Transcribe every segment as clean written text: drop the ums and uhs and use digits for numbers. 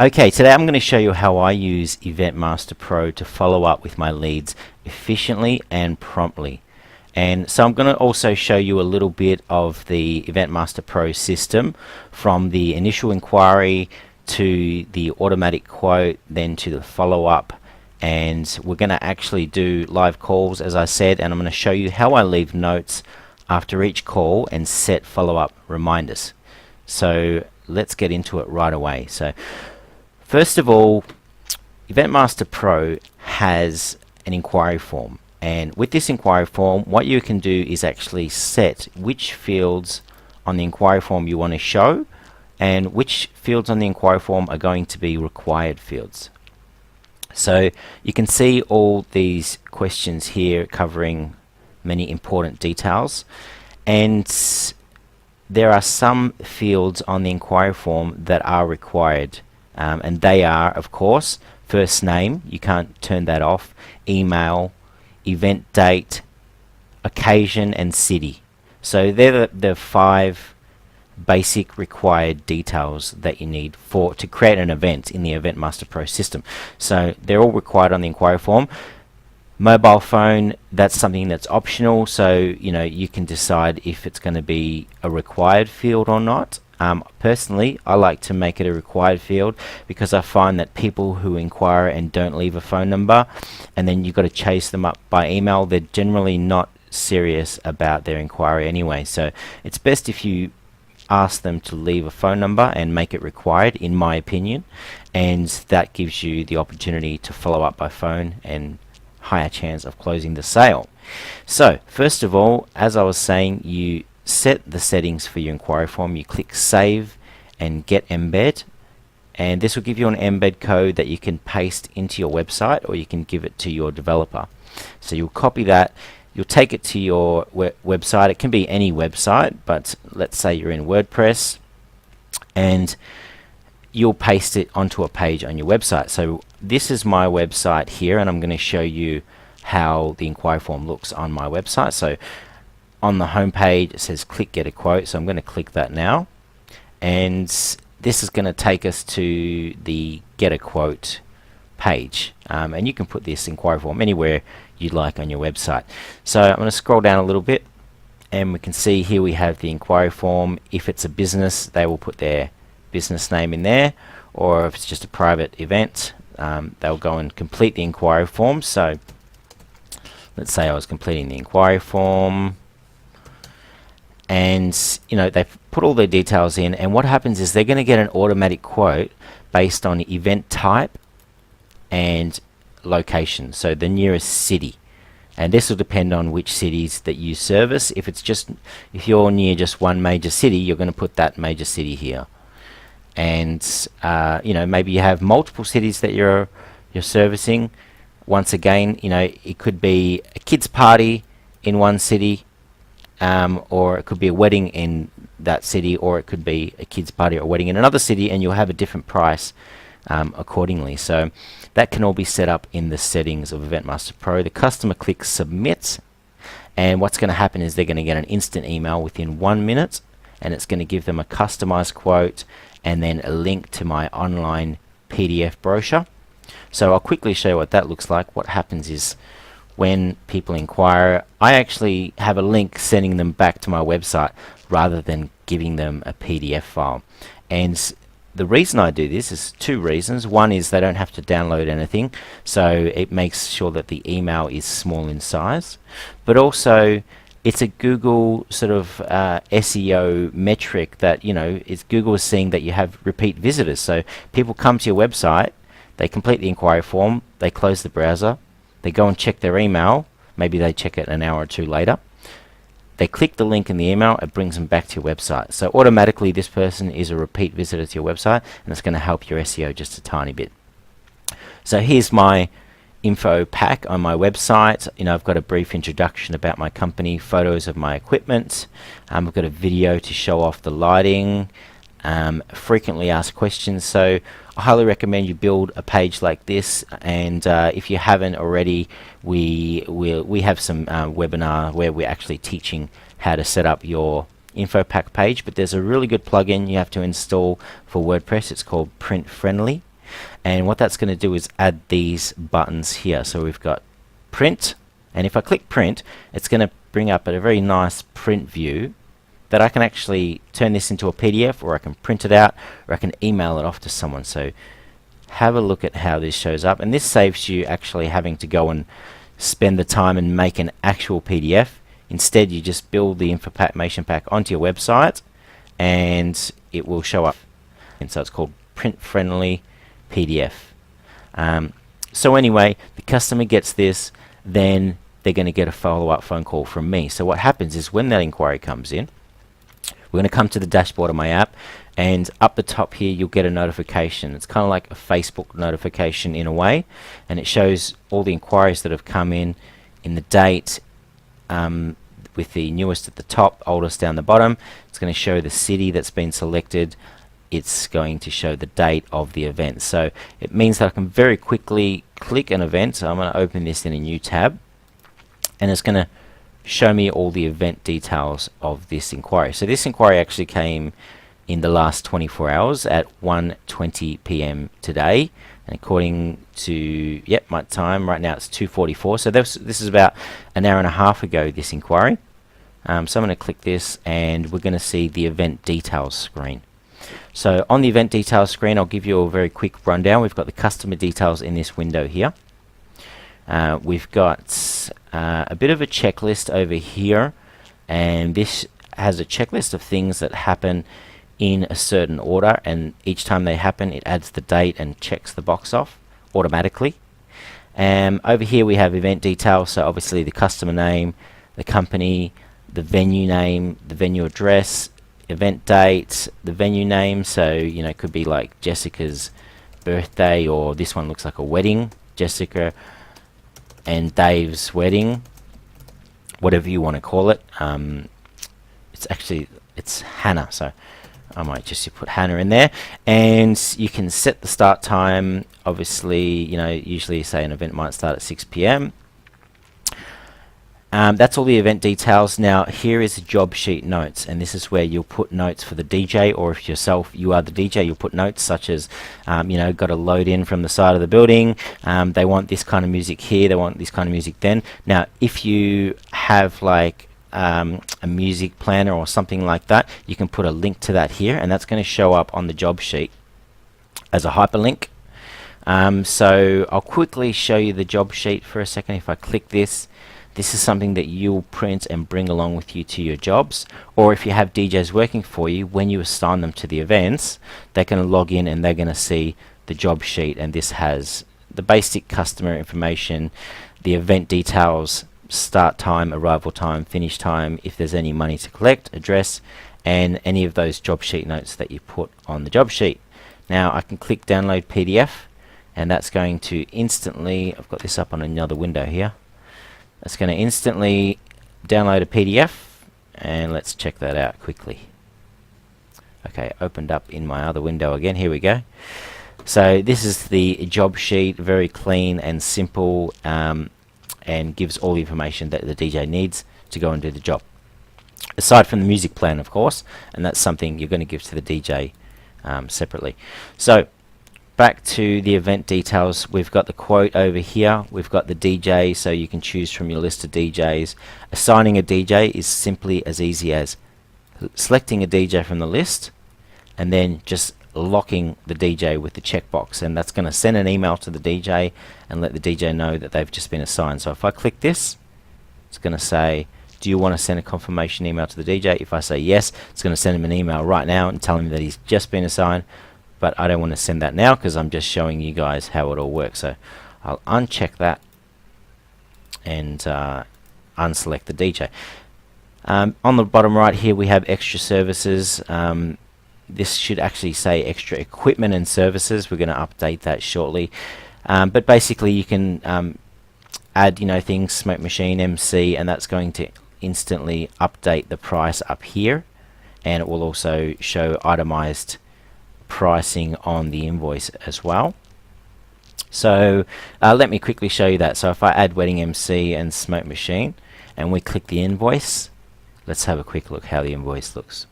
Okay, today I'm going to show you how I use Event Master Pro to follow up with my leads efficiently and promptly. And so I'm going to also show you a little bit of the Event Master Pro system, from the initial inquiry to the automatic quote, then to the follow-up. And we're going to actually do live calls, as I said, and I'm going to show you how I leave notes after each call and set follow-up reminders. So let's get into it right away. So first of all, Event Master Pro has an inquiry form, and with this inquiry form, what you can do is actually set which fields on the inquiry form you want to show and which fields on the inquiry form are going to be required fields. So you can see all these questions here covering many important details, and there are some fields on the inquiry form that are required, and they are, of course, first name, you can't turn that off, email, event date, occasion, and city. So they're the 5 basic required details that you need to create an event in the Event Master Pro system. So they're all required on the inquiry form. Mobile phone, that's something that's optional, so you can decide if it's going to be a required field or not. Personally, I like to make it a required field because I find that people who inquire and don't leave a phone number, and then you've got to chase them up by email, they're generally not serious about their inquiry anyway. So it's best if you ask them to leave a phone number and make it required, in my opinion, and that gives you the opportunity to follow up by phone and higher chance of closing the sale. So first of all, as I was saying, you set the settings for your inquiry form. You click Save and Get Embed, and this will give you an embed code that you can paste into your website, or you can give it to your developer. So you'll copy that, you'll take it to your website. It can be any website, but let's say you're in WordPress, and you'll paste it onto a page on your website. So this is my website here, and I'm going to show you how the inquiry form looks on my website. So on the home page it says click get a quote, so I'm going to click that now, and this is going to take us to the get a quote page, and you can put this inquiry form anywhere you'd like on your website. So I'm going to scroll down a little bit, and we can see here we have the inquiry form. If it's a business, they will put their business name in there, or if it's just a private event, they'll go and complete the inquiry form. So let's say I was completing the inquiry form, and they've put all their details in, and what happens is they're going to get an automatic quote based on event type and location, so the nearest city, and this will depend on which cities that you service. If you're near just one major city, you're going to put that major city here. And maybe you have multiple cities that you're servicing. Once again, it could be a kids party in one city, or it could be a wedding in that city, or it could be a kids party or a wedding in another city, and you'll have a different price accordingly. So that can all be set up in the settings of Event Master Pro. The customer clicks submit, and what's going to happen is they're going to get an instant email within 1 minute, and it's going to give them a customized quote and then a link to my online PDF brochure. So I'll quickly show you what that looks like. What happens is when people inquire, I actually have a link sending them back to my website rather than giving them a PDF file. And the reason I do this is 2 reasons. One is they don't have to download anything, so it makes sure that the email is small in size, but also it's a Google sort of SEO metric that Google is seeing that you have repeat visitors. So people come to your website, they complete the inquiry form, they close the browser, they go and check their email, maybe they check it an hour or 2 later, they click the link in the email, it brings them back to your website. So automatically this person is a repeat visitor to your website, and it's going to help your SEO just a tiny bit. So here's my info pack on my website. I've got a brief introduction about my company, photos of my equipment, I've got a video to show off the lighting, frequently asked questions. So I highly recommend you build a page like this, and if you haven't already, we have some webinar where we're actually teaching how to set up your InfoPack page, but there's a really good plugin you have to install for WordPress. It's called Print Friendly, And what that's going to do is add these buttons here. So we've got print, and if I click print, it's going to bring up a very nice print view that I can actually turn this into a PDF, or I can print it out, or I can email it off to someone. So have a look at how this shows up, and this saves you actually having to go and spend the time and make an actual PDF. Instead, you just build the information pack onto your website and it will show up. And so it's called print friendly PDF. So anyway, the customer gets this, then they're going to get a follow-up phone call from me. So what happens is when that inquiry comes in, we're going to come to the dashboard of my app, and up the top here you'll get a notification. It's kind of like a Facebook notification in a way, and it shows all the inquiries that have come in the date, with the newest at the top, oldest down the bottom. It's going to show the city that's been selected. It's going to show the date of the event. So it means that I can very quickly click an event. So I'm going to open this in a new tab, and it's going to show me all the event details of this inquiry. So this inquiry actually came in the last 24 hours at 1:20 p.m. today, and according to my time right now, it's 2:44. So this is about an hour and a half ago, this inquiry. So I'm going to click this, and we're going to see the event details screen. So on the event details screen, I'll give you a very quick rundown. We've got the customer details in this window here. We've got a bit of a checklist over here, and this has a checklist of things that happen in a certain order, and each time they happen it adds the date and checks the box off automatically. Over here we have event details, so obviously the customer name, the company, the venue name, the venue address, event date, the venue name. So it could be like Jessica's birthday, or this one looks like a wedding, Jessica and Dave's wedding, whatever you want to call it. It's Hannah, so I might just put Hannah in there, and you can set the start time. Obviously, usually say an event might start at 6 p.m. That's all the event details. Now here is the job sheet notes, and this is where you'll put notes for the DJ, or if yourself you are the DJ, you'll put notes such as got to load in from the side of the building, they want this kind of music here, they want this kind of music then. Now if you have like a music planner or something like that, you can put a link to that here, and that's going to show up on the job sheet as a hyperlink. So I'll quickly show you the job sheet for a second. If I click this, this is something that you'll print and bring along with you to your jobs, or if you have DJs working for you, when you assign them to the events, they're going to log in and they're going to see the job sheet, and this has the basic customer information, the event details, start time, arrival time, finish time, if there's any money to collect, address, and any of those job sheet notes that you put on the job sheet. Now I can click download PDF, and that's going to instantly, I've got this up on another window here, it's going to instantly download a PDF, and let's check that out quickly. Okay, opened up in my other window again. Here we go. So this is the job sheet, very clean and simple, and gives all the information that the DJ needs to go and do the job. Aside from the music plan, of course, and that's something you're going to give to the DJ separately. So back to the event details, we've got the quote over here, we've got the DJ, so you can choose from your list of DJs. Assigning a DJ is simply as easy as selecting a DJ from the list and then just locking the DJ with the checkbox, and that's going to send an email to the DJ and let the DJ know that they've just been assigned. So if I click this, it's going to say, do you want to send a confirmation email to the DJ? If I say yes, it's going to send him an email right now and tell him that he's just been assigned, but I don't want to send that now because I'm just showing you guys how it all works. So I'll uncheck that and unselect the DJ. On the bottom right here we have extra services. This should actually say extra equipment and services. We're going to update that shortly. But basically you can add things, smoke machine, MC, and that's going to instantly update the price up here, and it will also show itemized pricing on the invoice as well. So let me quickly show you that. So if I add wedding MC and smoke machine and we click the invoice, let's have a quick look how the invoice looks.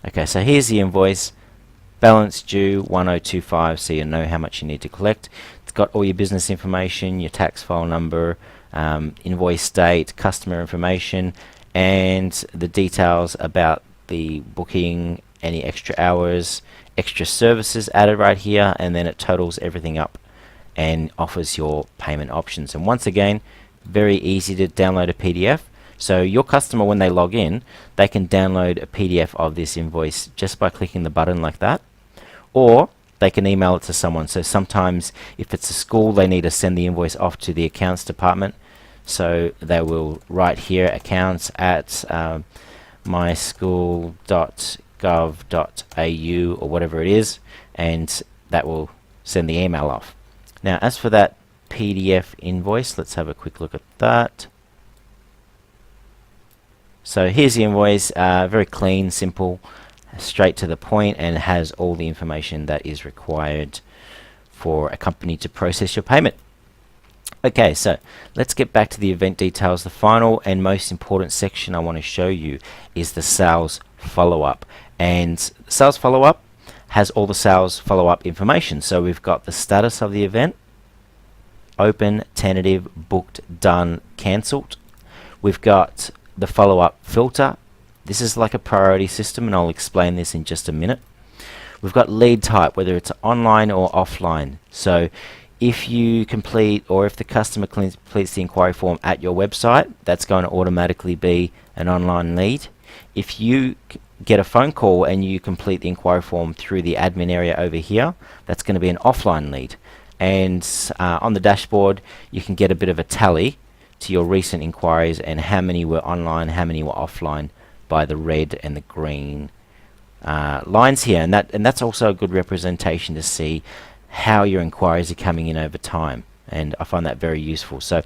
Okay, so here's the invoice. balance due 1025, so you know how much you need to collect. It's got all your business information, your tax file number, invoice date, customer information, and the details about the booking, any extra hours, extra services added right here, and then it totals everything up and offers your payment options. And once again, very easy to download a PDF. So your customer, when they log in, they can download a PDF of this invoice just by clicking the button like that, or they can email it to someone. So sometimes if it's a school, they need to send the invoice off to the accounts department. So they will write here accounts at myschool.gov.au or whatever it is, and that will send the email off. Now, as for that PDF invoice, let's have a quick look at that. So here's the invoice, very clean, simple, straight to the point, and has all the information that is required for a company to process your payment. Okay, so let's get back to the event details. The final and most important section I want to show you is the sales follow-up. And sales follow-up has all the sales follow-up information. So we've got the status of the event: open, tentative, booked, done, cancelled. We've got the follow-up filter. This is like a priority system, and I'll explain this in just a minute. We've got lead type, whether it's online or offline. So if you complete, or if the customer completes the inquiry form at your website, that's going to automatically be an online lead. If you get a phone call and you complete the inquiry form through the admin area over here, that's going to be an offline lead. And on the dashboard, you can get a bit of a tally to your recent inquiries and how many were online, how many were offline, by the red and the green lines here. And that's also a good representation to see how your inquiries are coming in over time, and I find that very useful. So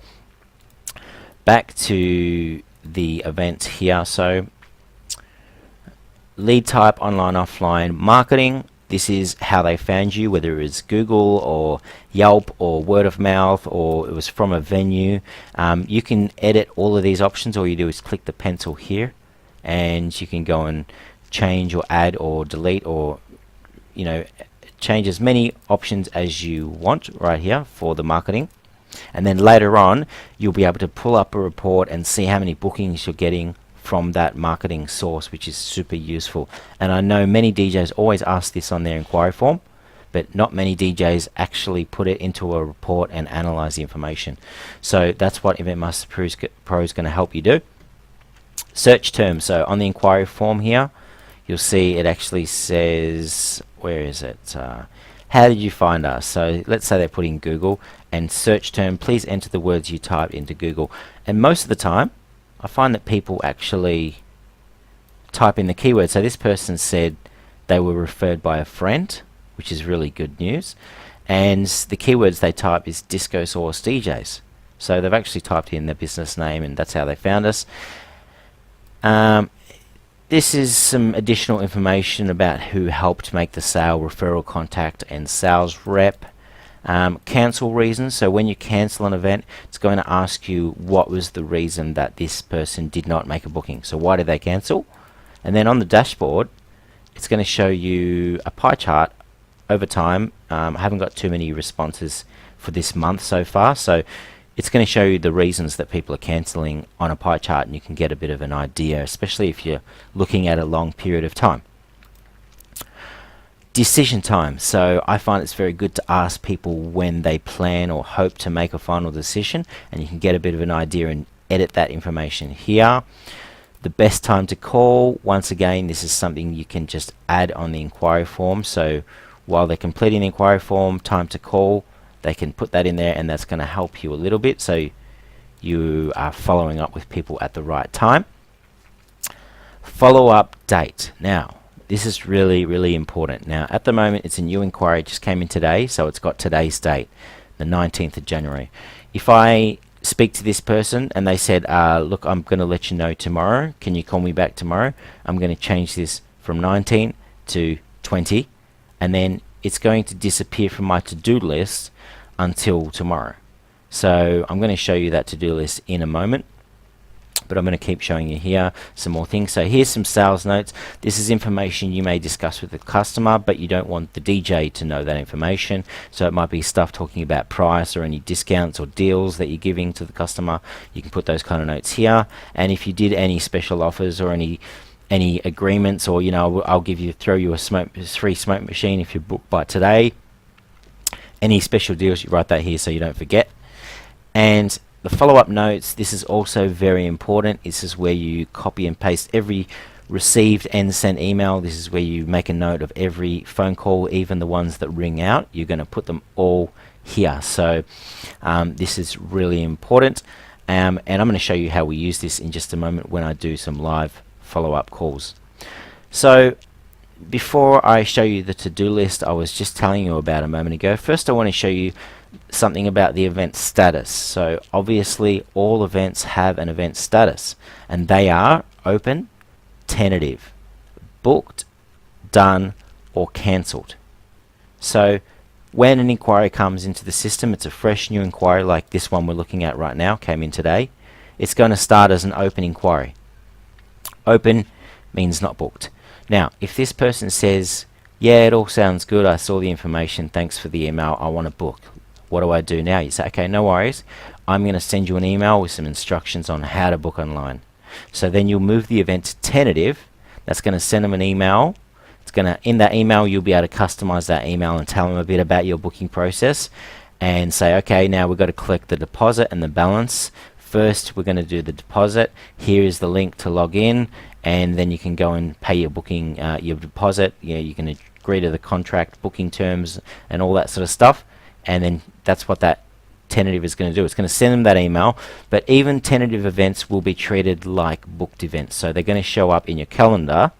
back to the events here. So lead type, online, offline, marketing. This is how they found you, whether it was Google or Yelp or word of mouth, or it was from a venue. You can edit all of these options. All you do is click the pencil here, and you can go and change or add or delete, or change as many options as you want right here for the marketing. And then later on, you'll be able to pull up a report and see how many bookings you're getting from that marketing source, which is super useful. And I know many DJs always ask this on their inquiry form, but not many DJs actually put it into a report and analyze the information. So that's what Event Master Pro is going to help you do. Search terms. So on the inquiry form here, you'll see it actually says, where is it? How did you find us? So let's say they put in Google, and search term, please enter the words you typed into Google. And most of the time, I find that people actually type in the keyword. So this person said they were referred by a friend, which is really good news. And the keywords they type is Disco Source DJs. So they've actually typed in their business name, and that's how they found us. This is some additional information about who helped make the sale, referral contact, and sales rep. Cancel reasons. So when you cancel an event, it's going to ask you what was the reason that this person did not make a booking. So why did they cancel? And then on the dashboard, it's going to show you a pie chart over time. I haven't got too many responses for this month so far, so it's going to show you the reasons that people are cancelling on a pie chart, and you can get a bit of an idea, especially if you're looking at a long period of time. Decision time. So I find it's very good to ask people when they plan or hope to make a final decision, and you can get a bit of an idea and edit that information here. The best time to call, once again, this is something you can just add on the inquiry form. So while they're completing the inquiry form, time to call, they can put that in there, and that's going to help you a little bit, so you are following up with people at the right time. Follow-up date. Now, this is really, really important. Now, at the moment, it's a new inquiry. It just came in today, so it's got today's date, the 19th of January. If I speak to this person and they said, look, I'm going to let you know tomorrow, can you call me back tomorrow? I'm going to change this from 19 to 20, and then it's going to disappear from my to-do list until tomorrow. So I'm going to show you that to-do list in a moment. but I'm going to keep showing you here some more things. So here's some sales notes. This is information you may discuss with the customer, but you don't want the DJ to know that information. So it might be stuff talking about price or any discounts or deals that you're giving to the customer. You can put those kind of notes here. And if you did any special offers or any agreements, or I'll throw you a free smoke machine if you book by today. Any special deals, you write that here so you don't forget. And the follow-up notes, this is also very important. This is where you copy and paste every received and sent email. This is where you make a note of every phone call, even the ones that ring out. You're going to put them all here. So this is really important. And I'm going to show you how we use this in just a moment when I do some live follow-up calls. So before I show you the to-do list I was just telling you about a moment ago, first I want to show you something about the event status. So obviously all events have an event status, and they are open, tentative, booked, done, or cancelled. So when an inquiry comes into the system, it's a fresh new inquiry like this one we're looking at right now, came in today. It's going to start as an open inquiry. Open means not booked. Now, if this person says, yeah, it all sounds good, I saw the information, thanks for the email, I want to book. What do I do now? You say, okay, no worries. I'm going to send you an email with some instructions on how to book online. So then you'll move the event to tentative. That's going to send them an email. In that email, you'll be able to customize that email and tell them a bit about your booking process and say, okay, now we've got to collect the deposit and the balance. First, we're going to do the deposit. Here is the link to log in, and then you can go and pay your booking, your deposit. You can agree to the contract, booking terms, and all that sort of stuff. And then that's what that tentative is going to do. It's going to send them that email. But even tentative events will be treated like booked events. So they're going to show up in your calendar.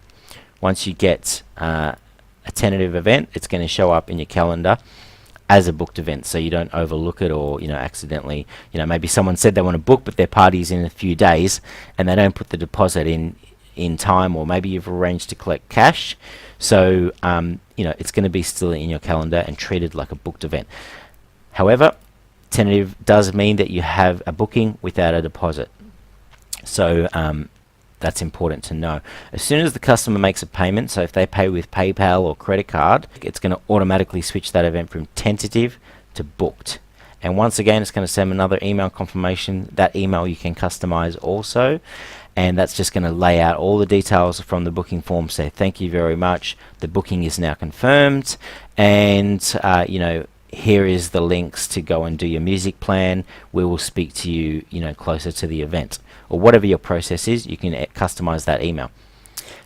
Once you get a tentative event, it's going to show up in your calendar as a booked event, so you don't overlook it or accidentally, maybe someone said they want to book but their party's in a few days and they don't put the deposit in time, or maybe you've arranged to collect cash, so it's going to be still in your calendar and treated like a booked event. However, tentative does mean that you have a booking without a deposit, so that's important to know. As soon as the customer makes a payment, so if they pay with PayPal or credit card, it's going to automatically switch that event from tentative to booked. And once again, it's going to send another email confirmation. That email you can customize also, and that's just going to lay out all the details from the booking form. Say thank you very much, the booking is now confirmed, and here is the links to go and do your music plan. We will speak to you, closer to the event, or whatever your process is. You can customize that email.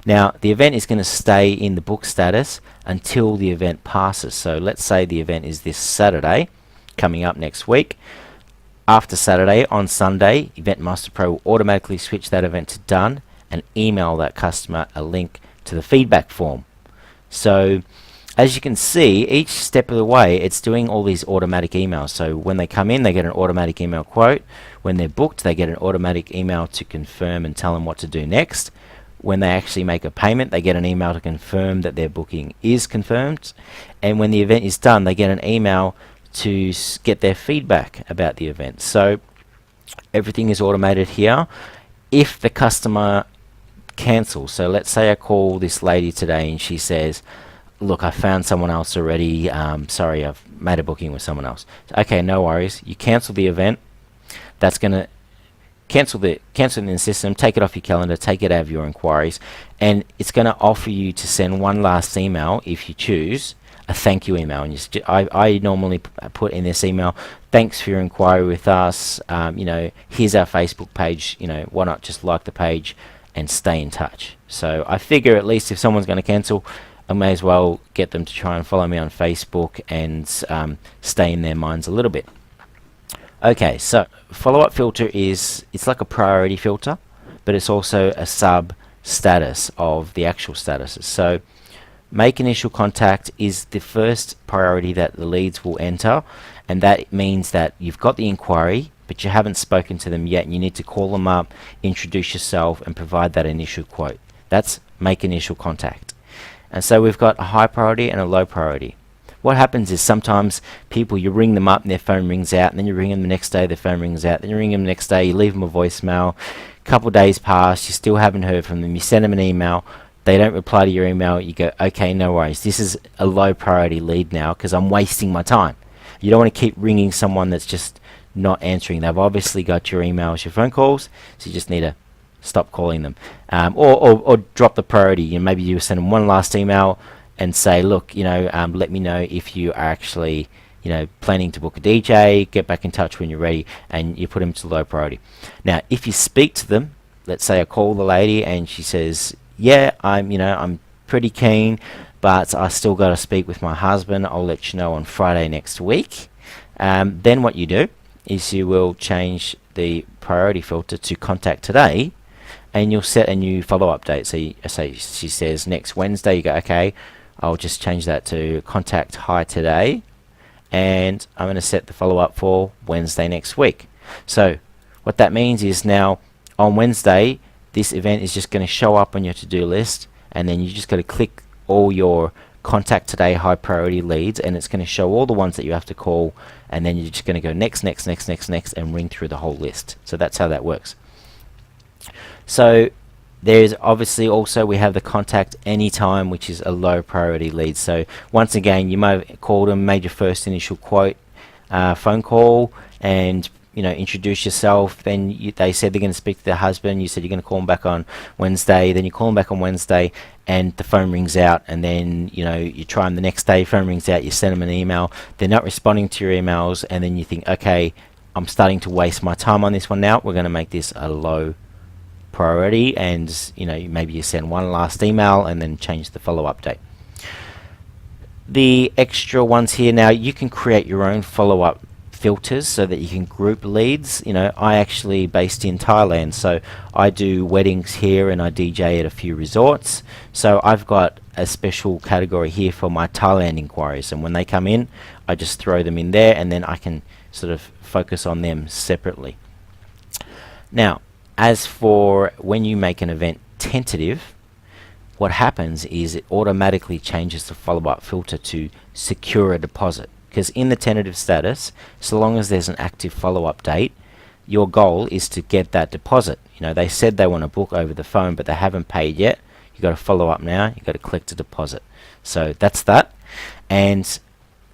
Now, the event is going to stay in the book status until the event passes. So let's say the event is this Saturday, coming up next week. After Saturday, on Sunday, Event Master Pro will automatically switch that event to done and email that customer a link to the feedback form. So as you can see, each step of the way, it's doing all these automatic emails. So when they come in, they get an automatic email quote. When they're booked, they get an automatic email to confirm and tell them what to do next. When they actually make a payment, they get an email to confirm that their booking is confirmed. And when the event is done, they get an email to get their feedback about the event. So everything is automated here. If the customer cancels, so let's say I call this lady today and she says, look, I found someone else already, sorry, I've made a booking with someone else. Okay, no worries. You cancel the event. That's going to cancel it in the system, take it off your calendar, take it out of your inquiries, and it's going to offer you to send one last email if you choose, a thank you email. And I normally put in this email, thanks for your inquiry with us, here's our Facebook page, why not just like the page and stay in touch. So I figure at least if someone's going to cancel, I may as well get them to try and follow me on Facebook and stay in their minds a little bit. Okay, so follow-up filter it's like a priority filter, but it's also a sub status of the actual statuses. So make initial contact is the first priority that the leads will enter, and that means that you've got the inquiry but you haven't spoken to them yet, and you need to call them up, introduce yourself, and provide that initial quote. That's make initial contact. And so we've got a high priority and a low priority. What happens is sometimes people, you ring them up and their phone rings out, and then you ring them the next day, their phone rings out, then you ring them the next day, you leave them a voicemail, a couple of days pass, you still haven't heard from them, you send them an email, they don't reply to your email, you go, okay, no worries, this is a low priority lead now because I'm wasting my time. You don't want to keep ringing someone that's just not answering. They've obviously got your emails, your phone calls, so you just need to stop calling them, or drop the priority. You know, maybe you send them one last email and say, look, you know, let me know if you are actually, you know, planning to book a DJ. Get back in touch when you're ready, and you put them to low priority. Now, if you speak to them, let's say I call the lady and she says, yeah, I'm pretty keen, but I still got to speak with my husband. I'll let you know on Friday next week. Then what you do is you will change the priority filter to contact today, and you'll set a new follow-up date. So say she says next Wednesday, you go, okay, I'll just change that to contact hi today, and I'm going to set the follow-up for Wednesday next week. So what that means is now on Wednesday, this event is just going to show up on your to-do list, and then you just got to click all your contact today high priority leads, and it's going to show all the ones that you have to call, and then you're just going to go next, and ring through the whole list. So that's how that works. So there's obviously also, we have the contact anytime, which is a low priority lead. So once again, you might have called them, made your first initial quote phone call, and you know, introduce yourself. Then they said they're going to speak to their husband. You said you're going to call them back on Wednesday. Then you call them back on Wednesday, and the phone rings out. And then you know, you try them the next day. Phone rings out. You send them an email. They're not responding to your emails, and then you think, okay, I'm starting to waste my time on this one now. We're going to make this a low priority, and you know, maybe you send one last email and then change the follow-up date. The extra ones here now, you can create your own follow-up filters so that you can group leads. You know, I actually based in Thailand, so I do weddings here and I DJ at a few resorts. So I've got a special category here for my Thailand inquiries, and when they come in, I just throw them in there, and then I can sort of focus on them separately. Now, as for when you make an event tentative, what happens is it automatically changes the follow-up filter to secure a deposit. Because in the tentative status, so long as there's an active follow-up date, your goal is to get that deposit. You know, they said they want to book over the phone, but they haven't paid yet. You've got to follow up now. You've got to collect a deposit. So that's that. And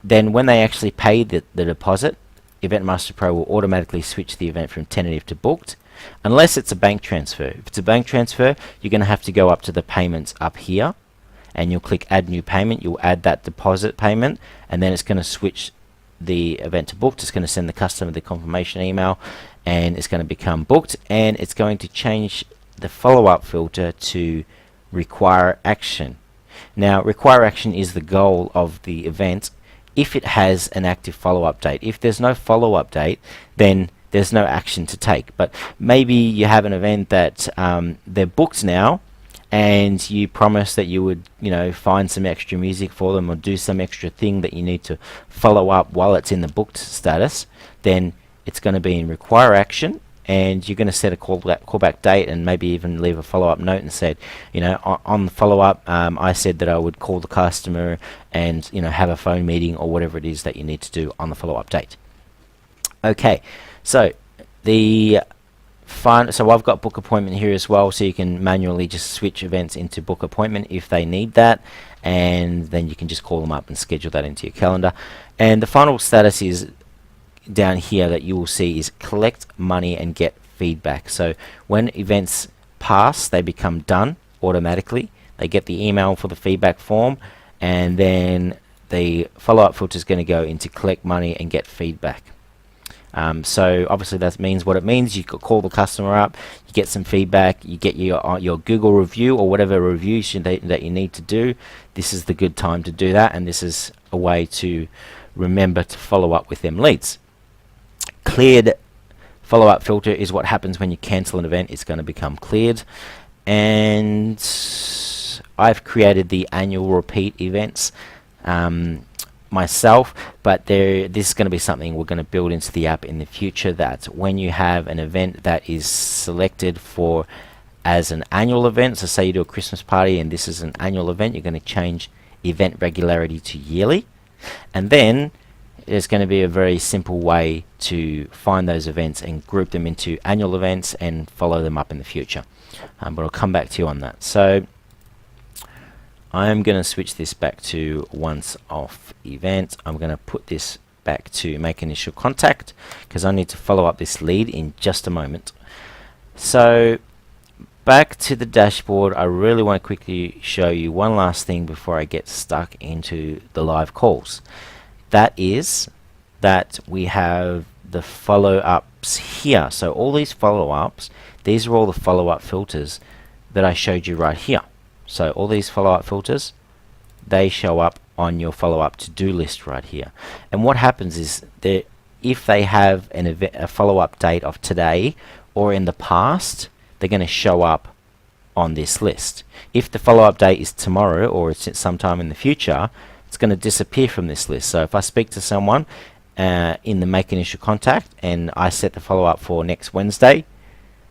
then when they actually pay the deposit, Event Master Pro will automatically switch the event from tentative to booked, unless it's a bank transfer. If it's a bank transfer, you're going to have to go up to the payments up here, and you'll click add new payment. You'll add that deposit payment, and then it's going to switch the event to booked. It's going to send the customer the confirmation email, and it's going to become booked, and it's going to change the follow-up filter to require action. Now, require action is the goal of the event if it has an active follow-up date. If there's no follow-up date, then there's no action to take. But maybe you have an event that they're booked now, and you promised that you would, you know, find some extra music for them or do some extra thing that you need to follow up while it's in the booked status, then it's going to be in require action, and you're going to set a callback date, and maybe even leave a follow-up note and said, you know, on the follow-up, I said that I would call the customer and, you know, have a phone meeting or whatever it is that you need to do on the follow-up date. Okay, so so I've got book appointment here as well, so you can manually just switch events into book appointment if they need that, and then you can just call them up and schedule that into your calendar. And the final status is down here that you will see is collect money and get feedback. So when events pass, they become done automatically. They get the email for the feedback form, and then the follow-up filter is going to go into collect money and get feedback. So obviously that means what it means. You could call the customer up, you get some feedback, you get your Google review or whatever review that you need to do. This is the good time to do that, and this is a way to remember to follow up with them leads. Cleared follow-up filter is what happens when you cancel an event. It's going to become cleared. And I've created the annual repeat events myself, but this is going to be something we're going to build into the app in the future, that when you have an event that is selected for as an annual event, so say you do a Christmas party and this is an annual event, you're going to change event regularity to yearly, and then there's going to be a very simple way to find those events and group them into annual events and follow them up in the future. But I'll come back to you on that. So I'm going to switch this back to once off event. I'm going to put this back to make initial contact because I need to follow up this lead in just a moment. So back to the dashboard, I really want to quickly show you one last thing before I get stuck into the live calls. That is that we have the follow-ups here. So all these follow-ups, these are all the follow-up filters that I showed you right here. So all these follow-up filters, they show up on your follow-up to-do list right here. And what happens is that if they have a follow-up date of today or in the past, they're going to show up on this list. If the follow-up date is tomorrow or it's sometime in the future, it's going to disappear from this list. So if I speak to someone in the make initial contact and I set the follow-up for next Wednesday,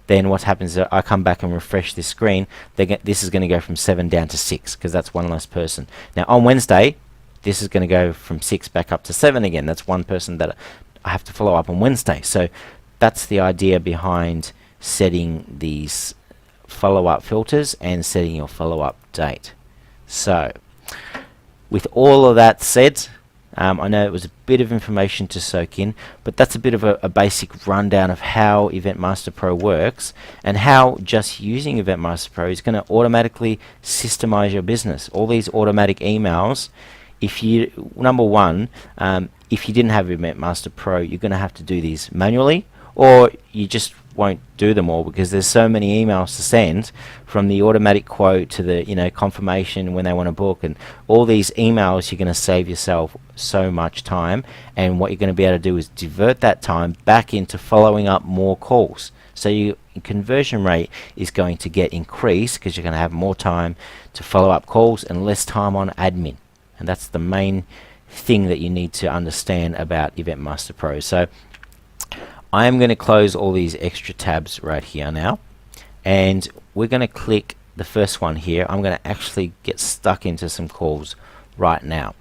then what happens is I come back and refresh this screen. This is going to go from 7 down to 6 because that's one less person. Now on Wednesday, this is going to go from 6 back up to 7 again. That's one person that I have to follow up on Wednesday. So that's the idea behind setting these follow-up filters and setting your follow-up date. So with all of that said, I know it was a bit of information to soak in, but that's a bit of a basic rundown of how Event Master Pro works and how just using Event Master Pro is going to automatically systemize your business. All these automatic emails, if you, number one, if you didn't have Event Master Pro, you're going to have to do these manually, or you just won't do them all because there's so many emails to send, from the automatic quote to the confirmation when they want to book, and all these emails. You're going to save yourself so much time, and what you're going to be able to do is divert that time back into following up more calls. So your conversion rate is going to get increased because you're going to have more time to follow up calls and less time on admin, and that's the main thing that you need to understand about Event Master Pro. So I am going to close all these extra tabs right here now, and we're going to click the first one here. I'm going to actually get stuck into some calls right now.